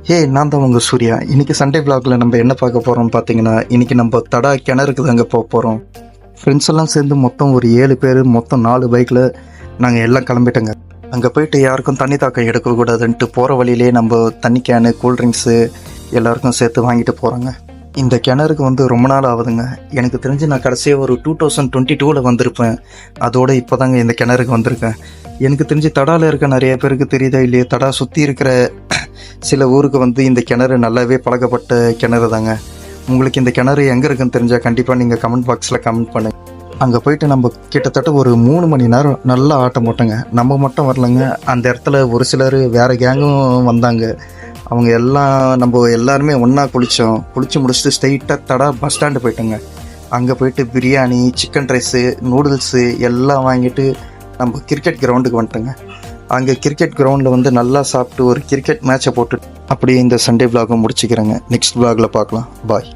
நான் தான் உங்கள் சூர்யா. இன்றைக்கி சண்டே vlogல நம்ம என்ன பார்க்க போகிறோம் பார்த்தீங்கன்னா, இன்றைக்கி நம்ம தடா கிணறுக்கு தாங்க போக போகிறோம். ஃப்ரெண்ட்ஸ் எல்லாம் சேர்ந்து மொத்தம் ஒரு 7 பேர், மொத்தம் 4 பைக்கில் நாங்கள் எல்லாம் கிளம்பிட்டோங்க. அங்கே போயிட்டு யாருக்கும் தண்ணி தாக்கம் எடுக்கக்கூடாதுன்ட்டு போகிற வழியிலே நம்ம தண்ணி கேனு, கூல்ட்ரிங்க்ஸு எல்லாருக்கும் சேர்த்து வாங்கிட்டு போகிறோங்க. இந்த கிணறுக்கு வந்து ரொம்ப நாள் ஆகுதுங்க. எனக்கு தெரிஞ்சு நான் கடைசியாக ஒரு 2022 வந்திருப்பேன். அதோடு இப்போ தாங்க இந்த கிணறுக்கு வந்திருக்கேன். எனக்கு தெரிஞ்சு தடாவில் இருக்க நிறைய பேருக்கு தெரியுதா இல்லையா, தடா சுற்றி இருக்கிற சில ஊருக்கு வந்து இந்த கிணறு நல்லாவே பழக்கப்பட்ட கிணறு தாங்க. உங்களுக்கு இந்த கிணறு எங்கே இருக்குன்னு தெரிஞ்சால் கண்டிப்பாக நீங்கள் கமெண்ட் பாக்ஸில் கமெண்ட் பண்ணுங்கள். அங்கே போயிட்டு நம்ம கிட்டத்தட்ட ஒரு 3 மணி நேரம் நல்லா ஆட்டம் போட்டோங்க. நம்ம மட்டும் வரலங்க, அந்த இடத்துல ஒரு சிலர் வேறு கேங்கும் வந்தாங்க. அவங்க எல்லாம் நம்ம எல்லாருமே ஒன்றா குளித்து முடிச்சுட்டு ஸ்ட்ரெயிட்டாக தடா பஸ் ஸ்டாண்டு போயிட்டோங்க. அங்கே போயிட்டு பிரியாணி, சிக்கன் ரைஸு, நூடுல்ஸு எல்லாம் வாங்கிட்டு நம்ம கிரிக்கெட் கிரவுண்டுக்கு வந்துட்டோங்க. அங்கே கிரிக்கெட் கிரவுண்டில் வந்து நல்லா சாப்பிட்டு ஒரு கிரிக்கெட் மேட்சை போட்டு அப்படியே இந்த சண்டே vlog முடிச்சுக்கிறேங்க. நெக்ஸ்ட் vlogல பார்க்கலாம். பாய்.